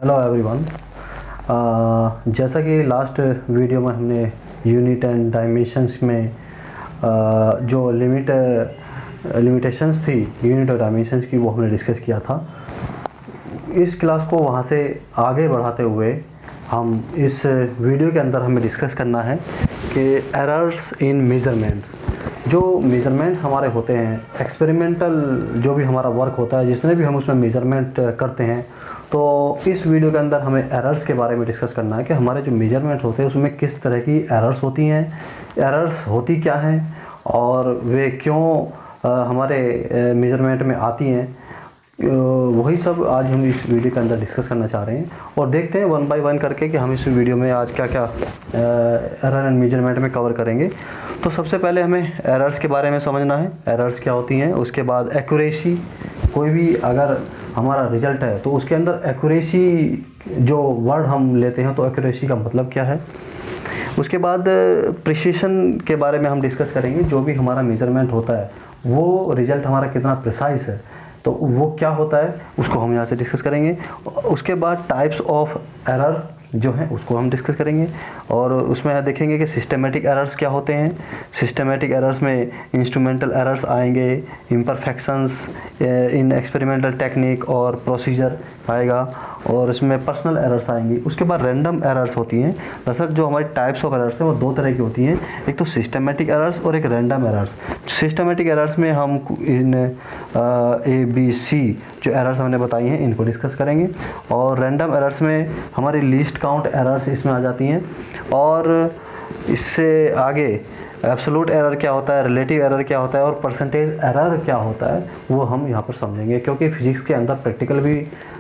Hello everyone. जैसा कि last video में हमने यूनिट एंड डायमेंशंस में जो लिमिटेशंस थी यूनिट और डायमेंशंस की, वो हमने डिस्कस किया था। इस क्लास को वहाँ से आगे बढ़ाते हुए हम इस वीडियो के अंदर हमें डिस्कस करना है कि एरर्स इन मेजरमेंट्स, जो मेजरमेंट्स हमारे होते हैं, एक्सपेरिमेंटल जो भी हमारा वर्क होता है, जिसमें भी हम उसमें मेजरमेंट करते हैं, तो इस वीडियो के अंदर हमें एरर्स के बारे में डिस्कस करना है कि हमारे जो मेजरमेंट होते हैं उसमें किस तरह की एरर्स होती हैं, एरर्स होती क्या हैं और वे क्यों हमारे मेजरमेंट में आती हैं। वही सब आज हम इस वीडियो के अंदर डिस्कस करना चाह रहे हैं और देखते हैं वन बाय वन करके कि हम इस वीडियो में आज क्या क्या एरर एंड मेजरमेंट में कवर करेंगे। तो सबसे पहले हमें एरर्स के बारे में समझना है, एरर्स क्या होती हैं। उसके बाद एक्यूरेसी, कोई भी अगर हमारा रिजल्ट है तो उसके अंदर एक्यूरेसी जो वर्ड हम लेते हैं, तो एक्यूरेसी का मतलब क्या है। उसके बाद प्रिसिशन के बारे में हम डिस्कस करेंगे, जो भी हमारा मेजरमेंट होता है वो रिजल्ट हमारा कितना प्रिसाइज है, तो वो क्या होता है, उसको हम यहाँ से डिस्कस करेंगे। उसके बाद टाइप्स ऑफ एरर जो हैं उसको हम डिस्कस करेंगे और उसमें देखेंगे कि सिस्टमेटिक एरर्स क्या होते हैं। सिस्टमेटिक एरर्स में इंस्ट्रूमेंटल एरर्स आएंगे, इम्परफेक्शंस इन एक्सपेरिमेंटल टेक्निक और प्रोसीजर आएगा, और इसमें पर्सनल एरर्स आएंगी। उसके बाद रैंडम एरर्स होती हैं। दरअसल जो हमारी टाइप्स ऑफ एरर्स हैं वो दो तरह की होती हैं, एक तो सिस्टमेटिक एरर्स और एक रैंडम एरर्स। सिस्टमेटिक एरर्स में हम इन ABC जो एरर्स हमने बताई हैं इनको डिस्कस करेंगे, और रैंडम एरर्स में हमारी लीस्ट काउंट एरर्स इसमें आ जाती हैं। और इससे आगे एब्सोल्यूट एरर क्या होता है, रिलेटिव एरर क्या होता है और परसेंटेज एरर क्या होता है, वो हम यहाँ पर समझेंगे। क्योंकि फिजिक्स के अंदर प्रैक्टिकल भी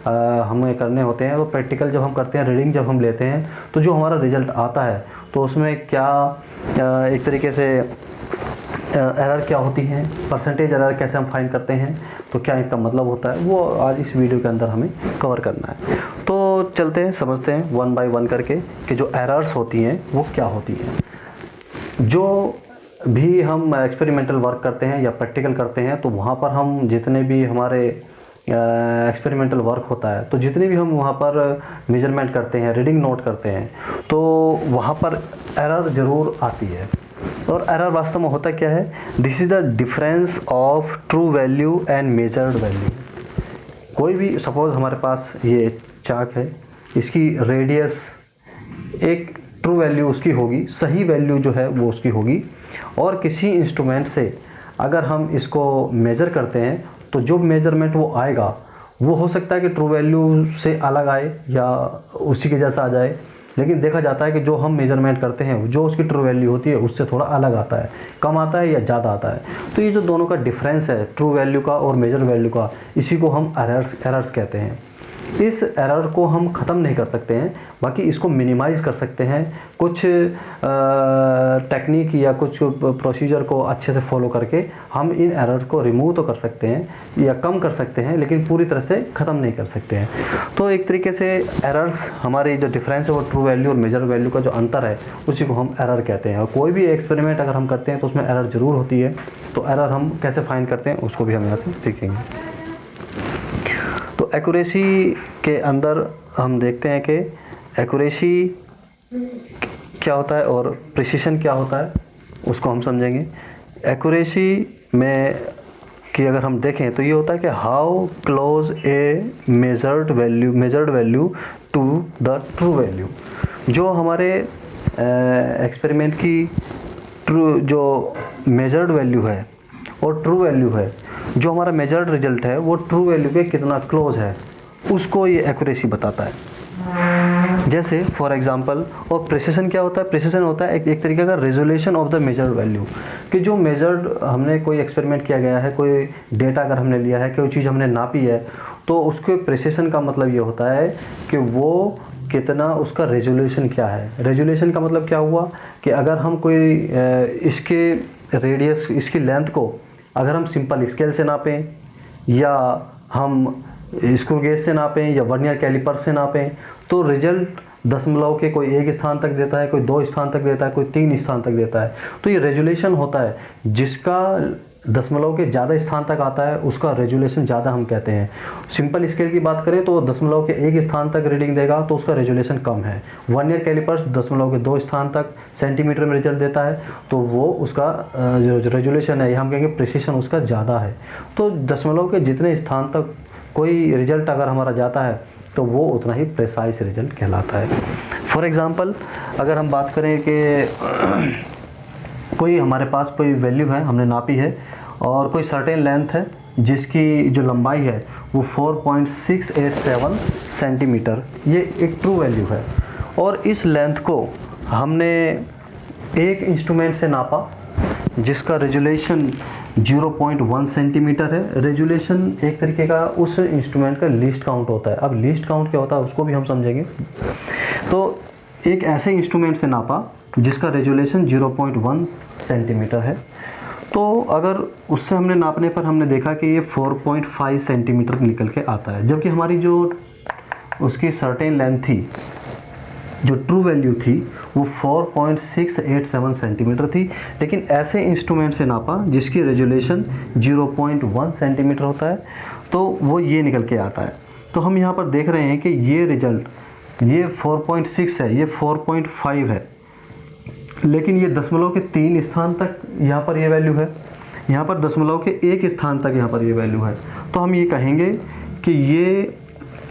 हमें करने होते हैं, तो प्रैक्टिकल जब हम करते हैं, रीडिंग जब हम लेते हैं, तो जो हमारा रिजल्ट आता है तो उसमें क्या एक तरीके से एरर क्या होती हैं, परसेंटेज एरर कैसे हम फाइंड करते हैं, तो क्या इनका मतलब होता है, वो आज इस वीडियो के अंदर हमें कवर करना है। तो चलते हैं, समझते हैं वन बाय वन करके कि जो एरर्स होती हैं वो क्या होती हैं। जो भी हम एक्सपेरिमेंटल वर्क करते हैं या प्रैक्टिकल करते हैं, तो वहाँ पर हम जितने भी हमारे एक्सपेरिमेंटल वर्क होता है, तो जितने भी हम वहाँ पर मेजरमेंट करते हैं, रीडिंग नोट करते हैं, तो वहाँ पर एरर ज़रूर आती है। और एरर वास्तव में होता क्या है, this is the difference of true value and measured value. कोई भी सपोज हमारे पास ये चाक है, इसकी रेडियस एक ट्रू वैल्यू उसकी होगी, सही वैल्यू जो है वो उसकी होगी, और किसी इंस्ट्रूमेंट से अगर हम इसको मेज़र करते हैं तो जो मेज़रमेंट वो आएगा वो हो सकता है कि ट्रू वैल्यू से अलग आए या उसी के जैसा आ जाए। लेकिन देखा जाता है कि जो हम मेजरमेंट करते हैं, जो उसकी ट्रू वैल्यू होती है उससे थोड़ा अलग आता है, कम आता है या ज़्यादा आता है। तो ये जो दोनों का डिफरेंस है, ट्रू वैल्यू का और मेजर वैल्यू का, इसी को हम एरर्स कहते हैं। इस एरर को हम ख़त्म नहीं कर सकते हैं, बाकी इसको मिनिमाइज़ कर सकते हैं कुछ टेक्निक या कुछ प्रोसीजर को अच्छे से फॉलो करके। हम इन एरर को रिमूव तो कर सकते हैं या कम कर सकते हैं, लेकिन पूरी तरह से ख़त्म नहीं कर सकते हैं। तो एक तरीके से एरर्स, हमारी जो डिफरेंस है वो ट्रू वैल्यू और मेजर वैल्यू का जो अंतर है उसी को हम एरर कहते हैं। और कोई भी एक्सपेरिमेंट अगर हम करते हैं तो उसमें एरर ज़रूर होती है, तो एरर हम कैसे फाइंड करते हैं उसको भी हम यहाँ से सीखेंगे। तो एक्यूरेसी के अंदर हम देखते हैं कि एक्यूरेसी क्या होता है और प्रिसिशन क्या होता है, उसको हम समझेंगे। एक्यूरेसी में कि अगर हम देखें तो ये होता है कि how close a measured value to the true value. जो हमारे एक्सपेरिमेंट की ट्रू जो मेजर्ड वैल्यू है और ट्रू वैल्यू है, जो हमारा मेजर्ड रिजल्ट है वो ट्रू वैल्यू के कितना क्लोज है, उसको ये एक्यूरेसी बताता है। जैसे फॉर एग्जांपल, और प्रिसिशन क्या होता है, प्रिसिशन होता है एक तरीके का resolution of the measured value, कि जो मेजर्ड हमने कोई एक्सपेरिमेंट किया गया है, कोई डेटा अगर हमने लिया है, कोई चीज़ हमने नापी है, तो उसके प्रिसिशन का मतलब ये होता है कि वो कितना, उसका रेजोल्यूशन क्या है। रेजोल्यूशन का मतलब क्या हुआ कि अगर हम कोई इसके रेडियस, इसकी लेंथ को अगर हम सिंपल स्केल से नापें या हम स्क्रू गेज से नापें या वर्नियर कैलिपर से नापें, तो रिजल्ट दशमलव के कोई एक स्थान तक देता है, कोई 2 स्थान तक देता है, कोई 3 स्थान तक देता है। तो ये रेजोल्यूशन होता है जिसका दशमलव के ज़्यादा स्थान तक आता है उसका रेजुलेशन ज़्यादा हम कहते हैं। सिंपल स्केल की बात करें तो दशमलव के 1 स्थान तक रीडिंग देगा तो उसका रेजुलेशन कम है। वर्नियर कैलिपर्स दशमलव के 2 स्थान तक सेंटीमीटर में रिजल्ट देता है तो वो उसका जो रेजुलेशन है, हम कहेंगे प्रिसिशन उसका ज़्यादा है। तो दशमलव के जितने स्थान तक कोई रिजल्ट अगर हमारा जाता है तो वो उतना ही प्रिसाइज रिजल्ट कहलाता है। फॉर एग्ज़ाम्पल अगर हम बात करें कि कोई हमारे पास कोई वैल्यू है, हमने नापी है और कोई सर्टेन लेंथ है जिसकी जो लंबाई है वो 4.687 सेंटीमीटर, ये एक ट्रू वैल्यू है। और इस लेंथ को हमने एक इंस्ट्रूमेंट से नापा जिसका रेजुलेशन 0.1 सेंटीमीटर है। रेजुलेशन एक तरीके का उस इंस्ट्रूमेंट का लीस्ट काउंट होता है। अब लीस्ट काउंट क्या होता है उसको भी हम समझेंगे। तो एक ऐसे इंस्ट्रूमेंट से नापा जिसका रेजुलेशन 0.1 सेंटीमीटर है, तो अगर उससे हमने नापने पर हमने देखा कि ये 4.5 सेंटीमीटर निकल के आता है, जबकि हमारी जो उसकी सर्टेन लेंथ थी, जो ट्रू वैल्यू थी वो 4.687 सेंटीमीटर थी। लेकिन ऐसे इंस्ट्रूमेंट से नापा जिसकी रेजुलेशन 0.1 सेंटीमीटर होता है तो वो ये निकल के आता है। तो हम यहाँ पर देख रहे हैं कि ये रिजल्ट, ये 4.6 है, ये 4.5 है, लेकिन ये दशमलव के 3 स्थान तक यहाँ पर ये वैल्यू है, यहाँ पर दशमलव के 1 स्थान तक यहाँ पर ये वैल्यू है। तो हम ये कहेंगे कि ये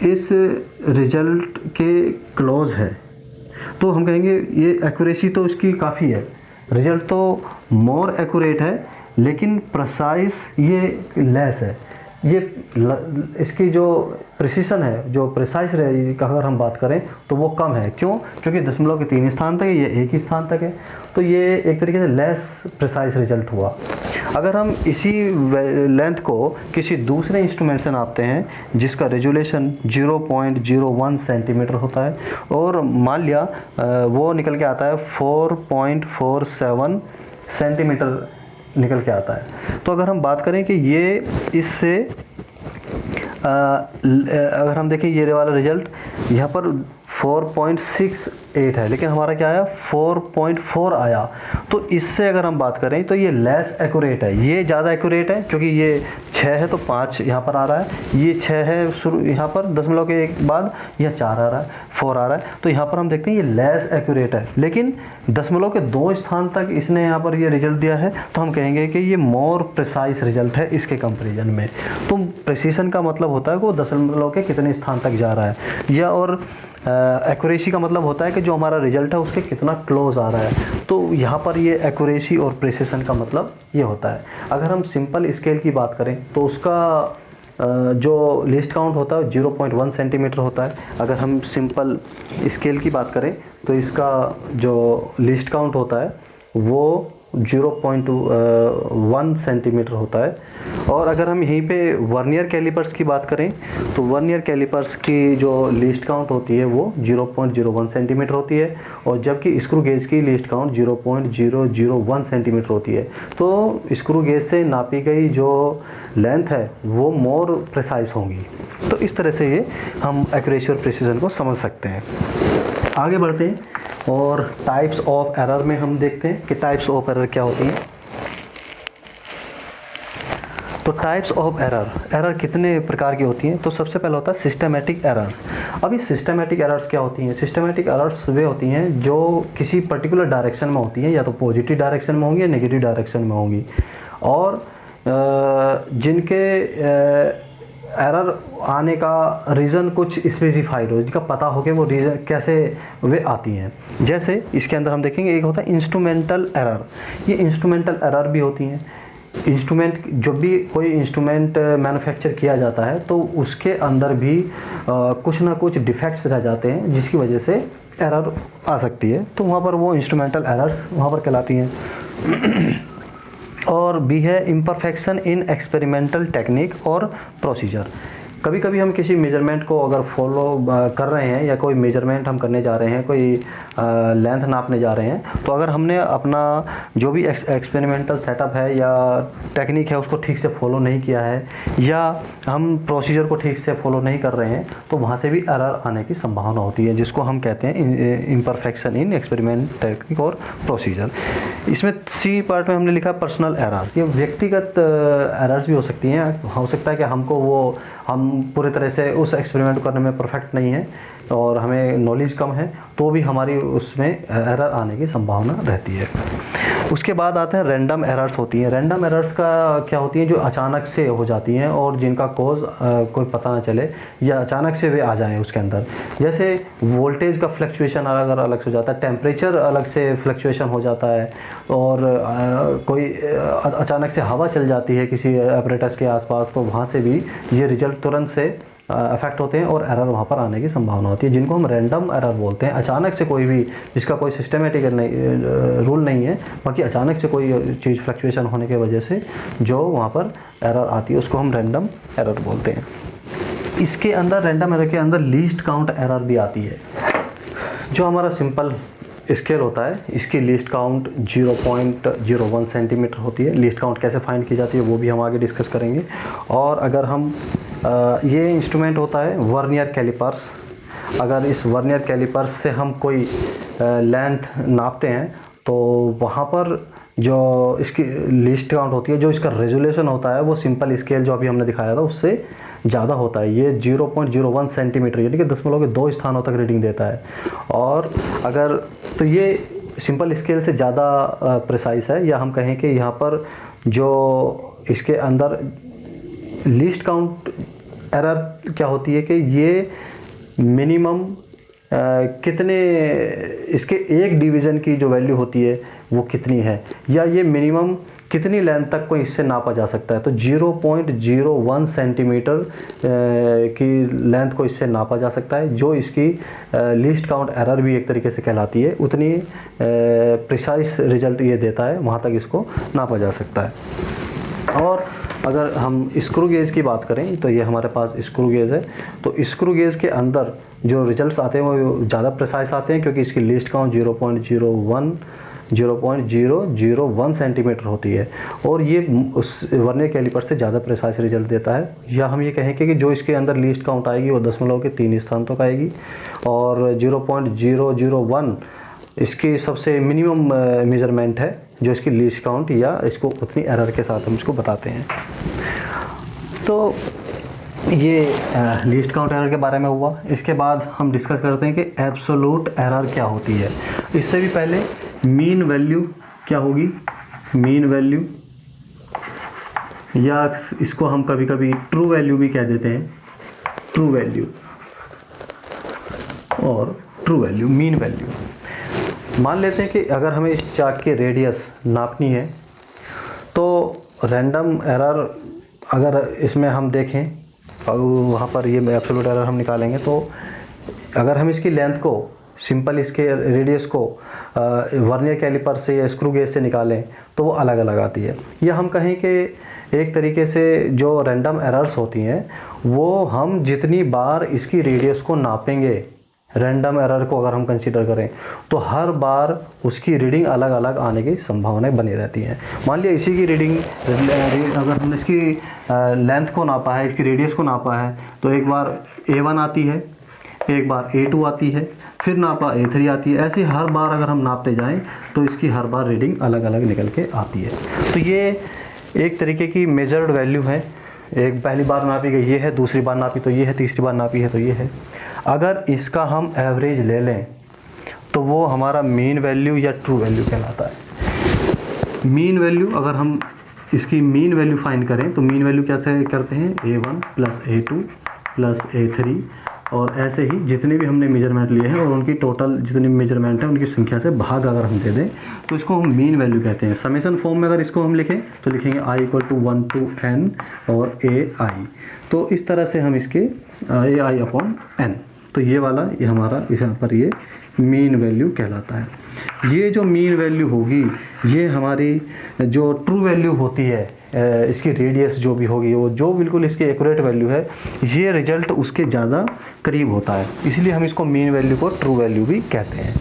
इस रिजल्ट के क्लोज है। तो हम कहेंगे ये एक्यूरेसी तो इसकी काफ़ी है, रिजल्ट तो मोर एक्यूरेट है लेकिन प्रिसाइज ये लेस है। ये इसकी जो प्रिसिशन है, जो प्रिसाइज अगर हम बात करें तो वो कम है। क्यों? क्योंकि दशमलव के 3 स्थान तक है, ये 1 ही स्थान तक है, तो ये एक तरीके से लेस प्रिसाइज रिजल्ट हुआ। अगर हम इसी लेंथ को किसी दूसरे इंस्ट्रूमेंट से नापते हैं जिसका रेजुलेशन 0.01 सेंटीमीटर होता है और मान लिया वो निकल के आता है 4.47 सेंटीमीटर निकल के आता है, तो अगर हम बात करें कि ये इससे अगर हम देखें ये वाला रिजल्ट यहाँ पर 4.68 है लेकिन हमारा क्या आया 4.4 आया, तो इससे अगर हम बात करें तो ये लेस एक्यूरेट है। ये ज़्यादा एक्यूरेट है क्योंकि ये 6 है तो 5 यहाँ पर आ रहा है, ये 6 है शुरू यहाँ पर दशमलव के एक बाद यह 4 आ रहा है, 4 आ रहा है, तो यहाँ पर हम देखते हैं ये लेस एक्यूरेट है। लेकिन दशमलव के 2 स्थान तक इसने यहाँ पर ये रिजल्ट दिया है तो हम कहेंगे कि ये मोर प्रिसाइज रिजल्ट है इसके कंपेरिजन में। तो प्रिसीशन का मतलब होता है कि वो दशमलव के कितने स्थान तक जा रहा है, या और एक्यूरेसी का मतलब होता है कि जो हमारा रिजल्ट है उसके कितना क्लोज आ रहा है। तो यहाँ पर ये एक्यूरेसी और प्रिसिशन का मतलब ये होता है। अगर हम सिंपल स्केल की बात करें तो उसका जो लिस्ट काउंट होता है 0.1 सेंटीमीटर होता है। अगर हम सिंपल स्केल की बात करें तो इसका जो लिस्ट काउंट होता है वो 0.1 सेंटीमीटर होता है। और अगर हम यहीं पे वर्नियर कैलिपर्स की बात करें तो वर्नियर कैलिपर्स की जो लिस्ट काउंट होती है वो 0.01 सेंटीमीटर होती है, और जबकि स्क्रू गेज की लिस्ट काउंट 0.001 सेंटीमीटर होती है। तो स्क्रू गेज से नापी गई जो लेंथ है वो मोर प्रिसाइज होंगी। तो इस तरह से ये हम एक्यूरेसी और प्रिसिजन को समझ सकते हैं। आगे बढ़ते हैं और टाइप्स ऑफ एरर में हम देखते हैं कि टाइप्स ऑफ एरर क्या होती हैं। तो टाइप्स ऑफ एरर कितने प्रकार की होती हैं? तो सबसे पहला होता है सिस्टमेटिक एरर्स। अभी सिस्टमेटिक एरर्स क्या होती हैं? सिस्टमेटिक एरर्स वे होती हैं जो किसी पर्टिकुलर डायरेक्शन में होती हैं, या तो पॉजिटिव डायरेक्शन में होंगी या नेगेटिव डायरेक्शन में होंगी, और जिनके एरर आने का रीज़न कुछ स्पेसिफाइड हो, जिनका पता हो कि वो रीज़न कैसे वे आती हैं। जैसे इसके अंदर हम देखेंगे एक होता है इंस्ट्रूमेंटल एरर। ये इंस्ट्रूमेंटल एरर भी होती हैं। इंस्ट्रूमेंट, जब भी कोई इंस्ट्रूमेंट मैन्युफैक्चर किया जाता है तो उसके अंदर भी कुछ ना कुछ डिफेक्ट्स रह जाते हैं जिसकी वजह से एरर आ सकती है, तो वहाँ पर वो इंस्ट्रूमेंटल एरर्स वहाँ पर कहलाती हैं। और भी है इम्परफेक्शन इन एक्सपेरिमेंटल टेक्निक और प्रोसीजर। कभी कभी हम किसी मेजरमेंट को अगर फॉलो कर रहे हैं या कोई मेजरमेंट हम करने जा रहे हैं, कोई लेंथ नापने जा रहे हैं, तो अगर हमने अपना जो भी एक्सपेरिमेंटल सेटअप है या टेक्निक है उसको ठीक से फॉलो नहीं किया है या हम प्रोसीजर को ठीक से फॉलो नहीं कर रहे हैं, तो वहाँ से भी एरर आने की संभावना होती है, जिसको हम कहते हैं इम्परफेक्शन इन एक्सपेरिमेंट टेक्निक और प्रोसीजर। इसमें सी पार्ट में हमने लिखा पर्सनल एरर्स। ये व्यक्तिगत एरर्स भी हो सकती हैं। हो सकता है कि हम पूरे तरह से उस एक्सपेरिमेंट करने में परफेक्ट नहीं है और हमें नॉलेज कम है, तो भी हमारी उसमें एरर आने की संभावना रहती है। उसके बाद आते हैं रैंडम एरर्स होती हैं। रैंडम एरर्स का क्या होती हैं, जो अचानक से हो जाती हैं और जिनका कॉज कोई पता ना चले या अचानक से वे आ जाएं उसके अंदर। जैसे वोल्टेज का फ्लक्चुएशन अलग से हो जाता है, टेम्परेचर अलग से फ्लक्चुएशन हो जाता है, और कोई अचानक से हवा चल जाती है किसी एपरेटस के आसपास, तो वहाँ से भी ये रिजल्ट तुरंत से अफेक्ट होते हैं और एरर वहाँ पर आने की संभावना होती है, जिनको हम रैंडम एरर बोलते हैं। अचानक से कोई भी, जिसका कोई सिस्टमेटिक रूल नहीं है, बाकी अचानक से कोई चीज़ फ्लक्चुएशन होने की वजह से जो वहाँ पर एरर आती है उसको हम रैंडम एरर बोलते हैं। इसके अंदर, रैंडम एरर के अंदर लीस्ट काउंट एरर भी आती है। जो हमारा सिंपल स्केल होता है, इसकी लीस्ट काउंट 0.01 सेंटीमीटर होती है। लीस्ट काउंट कैसे फाइंड की जाती है वो भी हम आगे डिस्कस करेंगे। और अगर हम ये इंस्ट्रूमेंट होता है वर्नियर कैलिपर्स। अगर इस वर्नियर कैलिपर्स से हम कोई लेंथ नापते हैं तो वहाँ पर जो इसकी लीस्ट काउंट होती है, जो इसका रेजोल्यूशन होता है, वो सिंपल स्केल जो अभी हमने दिखाया था उससे ज़्यादा होता है। ये 0.01 सेंटीमीटर यानी कि 0.2 स्थानों तक रीडिंग देता है। और अगर तो ये सिंपल स्केल से ज़्यादा प्रिसाइज है, या हम कहें कि यहाँ पर जो इसके अंदर लीस्ट काउंट एरर क्या होती है कि ये मिनिमम कितने, इसके एक डिवीज़न की जो वैल्यू होती है वो कितनी है, या ये मिनिमम कितनी लेंथ तक को इससे नापा जा सकता है। तो 0.01 सेंटीमीटर की लेंथ को इससे नापा जा सकता है, जो इसकी लीस्ट काउंट एरर भी एक तरीके से कहलाती है। उतनी प्रिसाइज रिजल्ट ये देता है, वहाँ तक इसको नापा जा सकता है। और अगर हम स्क्रू गेज की बात करें तो ये हमारे पास स्क्रू गेज है। तो स्क्रू गेज के अंदर जो रिजल्ट्स आते हैं वो ज़्यादा प्रिसाइज आते हैं, क्योंकि इसकी लीस्ट काउंट 0.001 सेंटीमीटर होती है, और ये उस वर्नियर कैलिपर से ज़्यादा प्रिसाइज रिजल्ट देता है। या हम ये कहें कि जो इसके अंदर लीस्ट काउंट आएगी वो 0.3 स्थान तक आएगी, और 0.001 इसकी सबसे मिनिमम मेजरमेंट है, जो इसकी लीस्ट काउंट या इसको उतनी एरर के साथ हम इसको बताते हैं। तो ये लीस्ट काउंट एरर के बारे में हुआ। इसके बाद हम डिस्कस करते हैं कि एब्सोल्यूट एरर क्या होती है। इससे भी पहले मीन वैल्यू क्या होगी। मीन वैल्यू, या इसको हम कभी कभी ट्रू वैल्यू भी कह देते हैं। ट्रू वैल्यू और ट्रू वैल्यू, मीन वैल्यू। मान लेते हैं कि अगर हमें इस चार्ट की रेडियस नापनी है, तो रैंडम एरर अगर इसमें हम देखें और वहाँ पर ये एब्सोल्यूट एरर हम निकालेंगे, तो अगर हम इसकी लेंथ को, सिंपल इसके रेडियस को वर्नियर कैलिपर से या स्क्रू गेज से निकालें तो वो अलग अलग आती है। या हम कहें कि एक तरीके से जो रैंडम एरर्स होती हैं वो हम जितनी बार इसकी रेडियस को नापेंगे, रैंडम एरर को अगर हम कंसीडर करें, तो हर बार उसकी रीडिंग अलग अलग आने की संभावनाएं बनी रहती हैं। मान लिया इसी की रीडिंग, अगर हमने इसकी लेंथ को नापा है, इसकी रेडियस को नापा है, तो एक बार A1 आती है, एक बार A2 आती है, फिर नापा A3 आती है। ऐसे हर बार अगर हम नापते जाएं तो इसकी हर बार रीडिंग अलग अलग निकल के आती है। तो ये एक तरीके की मेजर्ड वैल्यू है। एक पहली बार नापी गई ये है, दूसरी बार नापी तो ये है, तीसरी बार नापी है तो ये है। अगर इसका हम एवरेज ले लें तो वो हमारा मीन वैल्यू या ट्रू वैल्यू कहलाता है। मीन वैल्यू, अगर हम इसकी मीन वैल्यू फाइंड करें तो मीन वैल्यू कैसे करते हैं, A1 + A2 + A3, और ऐसे ही जितने भी हमने मेजरमेंट लिए हैं और उनकी टोटल जितनी मेजरमेंट है उनकी संख्या से भाग अगर हम दे दें तो इसको हम मीन वैल्यू कहते हैं। समेशन फॉर्म में अगर इसको हम लिखें तो लिखेंगे I = 1 to n और AI। तो इस तरह से हम इसके AI/n, तो ये वाला ये हमारा यहाँ पर ये मीन वैल्यू कहलाता है। ये जो मीन वैल्यू होगी ये हमारी जो ट्रू वैल्यू होती है इसकी रेडियस जो भी होगी वो जो बिल्कुल इसकी एक्यूरेट वैल्यू है, ये रिजल्ट उसके ज़्यादा करीब होता है, इसलिए हम इसको मीन वैल्यू को ट्रू वैल्यू भी कहते हैं।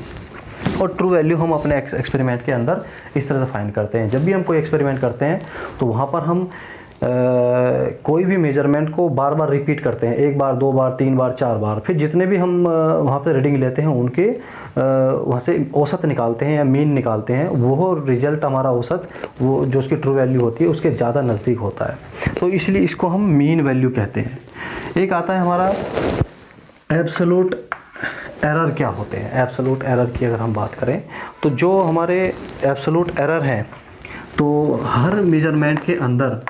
और ट्रू वैल्यू हम अपने एक्सपेरिमेंट के अंदर इस तरह से फाइंड करते हैं। जब भी हम कोई एक्सपेरिमेंट करते हैं तो वहाँ पर हम कोई भी मेजरमेंट को बार बार रिपीट करते हैं, 1 बार 2 बार 3 बार 4 बार, फिर जितने भी हम वहाँ पर रीडिंग लेते हैं उनके वहाँ से औसत निकालते हैं या मीन निकालते हैं, वो रिजल्ट हमारा औसत वो जो उसकी ट्रू वैल्यू होती है उसके ज़्यादा नज़दीक होता है, तो इसलिए इसको हम मीन वैल्यू कहते हैं। एक आता है हमारा एब्सोल्यूट एरर। क्या होते हैं एब्सोल्यूट एरर की अगर हम बात करें तो जो हमारे एब्सोल्यूट एरर हैं तो हर मेजरमेंट के अंदर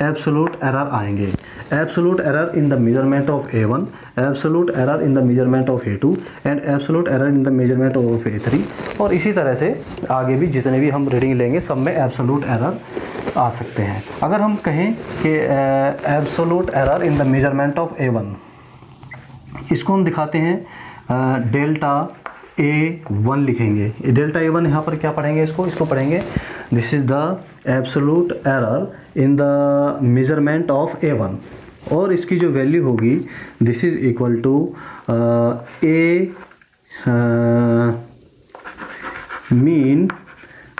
एब्सोल्यूट एरर आएंगे। Absolute error in the measurement of A1, absolute error in the measurement of A2 and absolute error in the measurement of A3, और इसी तरह से आगे भी जितने भी हम रीडिंग लेंगे सब में एब्सोल्यूट एरर आ सकते हैं। अगर हम कहें कि absolute error in the measurement of A1, इसको हम दिखाते हैं डेल्टा A1 लिखेंगे। डेल्टा A1 यहाँ पर क्या पढ़ेंगे, इसको पढ़ेंगे this is the absolute error in the measurement of A1, और इसकी जो वैल्यू होगी this is equal to A mean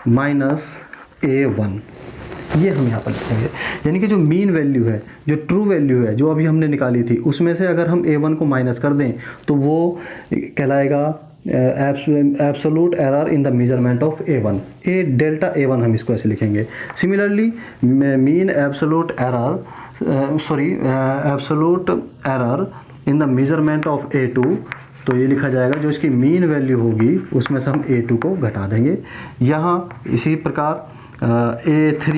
minus A1, ये हम यहाँ पर लिखेंगे। यानी कि जो मीन वैल्यू है, जो ट्रू वैल्यू है जो अभी हमने निकाली थी, उसमें से अगर हम A1 को माइनस कर दें तो वो कहलाएगा absolute error in the measurement of A1। Delta A1 हम इसको ऐसे लिखेंगे। Similarly mean absolute error in the measurement of A2, तो ये लिखा जाएगा जो इसकी मीन वैल्यू होगी उसमें से हम A2 को घटा देंगे। यहाँ इसी प्रकार A3,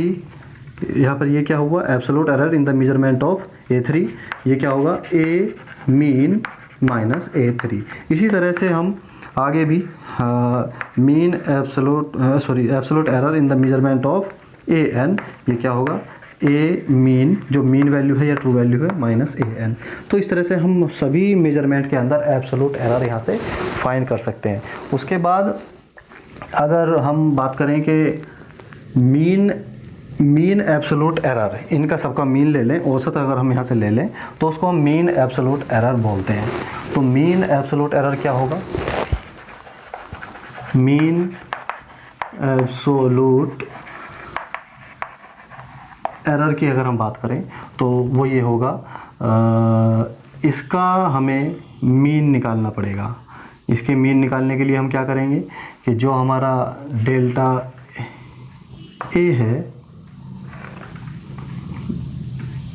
यहाँ पर ये क्या हुआ absolute error in the measurement of A3, ये क्या होगा A मीन माइनस A3। इसी तरह से हम आगे भी mean absolute error in the measurement of AN, ये क्या होगा A मीन जो मीन वैल्यू है या ट्रू वैल्यू है माइनस AN। तो इस तरह से हम सभी मेजरमेंट के अंदर एब्सोल्यूट एरर यहाँ से फाइंड कर सकते हैं। उसके बाद अगर हम बात करें कि मीन एब्सोल्यूट एरर, इनका सबका मीन ले लें, औसत अगर हम यहाँ से ले लें तो उसको हम मीन एब्सोल्यूट एरर बोलते हैं। तो मीन एब्सोल्यूट एरर क्या होगा, मीन एब्सोल्यूट एरर की अगर हम बात करें तो वो ये होगा, इसका हमें मीन निकालना पड़ेगा। इसके मीन निकालने के लिए हम क्या करेंगे कि जो हमारा डेल्टा A है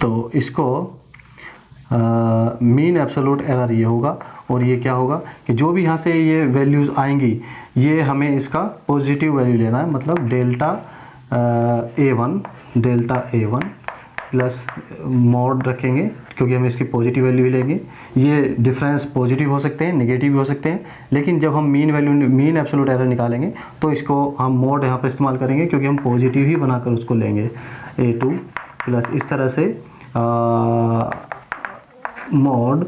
तो इसको मीन एब्सोल्यूट एरर ये होगा, और ये क्या होगा कि जो भी यहाँ से ये वैल्यूज़ आएंगी ये हमें इसका पॉजिटिव वैल्यू लेना है, मतलब डेल्टा A1 प्लस मॉड रखेंगे क्योंकि हम इसकी पॉजिटिव वैल्यू ही लेंगे। ये डिफरेंस पॉजिटिव हो सकते हैं, नेगेटिव भी हो सकते हैं, लेकिन जब हम मीन एब्सोल्यूट एरर निकालेंगे तो इसको हम मॉड यहाँ पर इस्तेमाल करेंगे क्योंकि हम पॉजिटिव ही बनाकर उसको लेंगे। A2 प्लस इस तरह से mod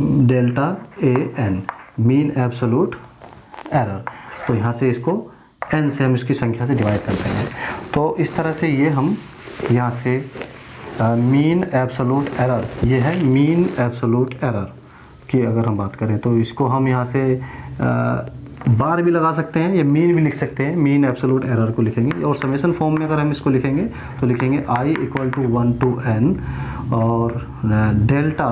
delta AN mean absolute error, तो यहाँ से इसको n से हम इसकी संख्या से डिवाइड करते हैं। तो इस तरह से ये हम यहाँ से मीन एब्सोल्यूट एरर, ये है मीन एब्सोल्यूट एरर की अगर हम बात करें तो इसको हम यहाँ से बार भी लगा सकते हैं या मीन भी लिख सकते हैं। मीन एब्सोल्यूट एरर को लिखेंगे और समेशन फॉर्म में अगर हम इसको लिखेंगे तो लिखेंगे I equal to 1 to n और delta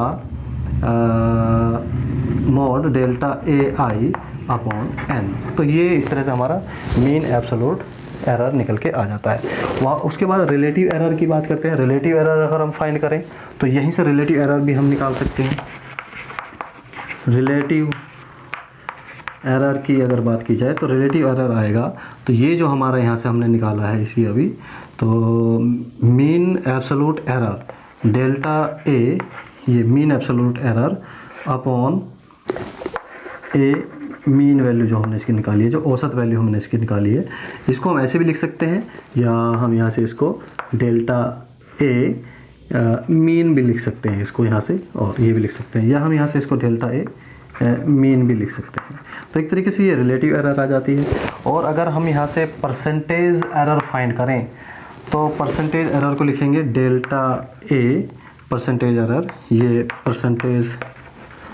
mod delta AI upon n। तो ये इस तरह से हमारा मीन एब्सोल्यूट एरर निकल के आ जाता है। वहाँ उसके बाद रिलेटिव एरर की बात करते हैं। रिलेटिव एरर अगर हम फाइंड करें तो यहीं से रिलेटिव एरर भी हम निकाल सकते हैं। रिलेटिव एरर की अगर बात की जाए तो रिलेटिव एरर आएगा, तो ये जो हमारा यहाँ से हमने निकाला है इसी अभी, तो mean absolute error delta A, ये mean absolute error upon A mean value जो हमने इसकी निकाली है, जो औसत वैल्यू हमने इसकी निकाली है, इसको हम ऐसे भी लिख सकते हैं या हम यहाँ से इसको डेल्टा A मीन भी लिख सकते हैं इसको यहाँ से, और ये भी लिख सकते हैं, या हम यहाँ से इसको डेल्टा A मीन भी लिख सकते हैं। तो एक तरीके से ये रिलेटिव एरर आ जाती है। और अगर हम यहाँ से परसेंटेज एरर फाइंड करें तो परसेंटेज एरर को लिखेंगे डेल्टा ए परसेंटेज एरर, ये परसेंटेज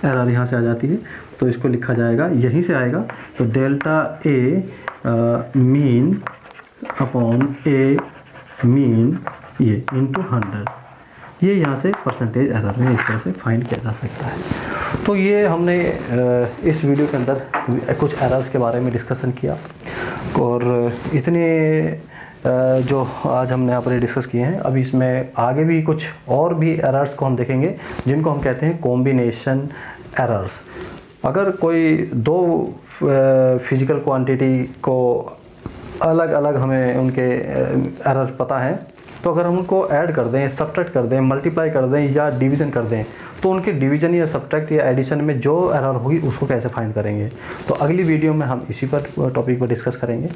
एरर यहाँ से आ जाती है तो इसको लिखा जाएगा, यहीं से आएगा तो delta A mean upon A mean ये इंटू 100, ये यहाँ से परसेंटेज एरर में इस तरह से फाइंड किया जा सकता है। तो ये हमने इस वीडियो के अंदर कुछ एरर्स के बारे में डिस्कशन किया और इतने जो आज हमने यहाँ पर डिस्कस किए हैं। अभी इसमें आगे भी कुछ और भी एरर्स को हम देखेंगे जिनको हम कहते हैं कॉम्बिनेशन एरर्स। अगर कोई दो फिजिकल क्वांटिटी को अलग अलग हमें उनके एरर पता है तो अगर हम उनको ऐड कर दें, सब्ट्रैक्ट कर दें, मल्टीप्लाई कर दें या डिवीज़न कर दें तो उनके डिवीज़न या सब्ट्रैक्ट या एडिशन में जो एरर होगी उसको कैसे फाइंड करेंगे। तो अगली वीडियो में हम इसी पर टॉपिक पर डिस्कस करेंगे।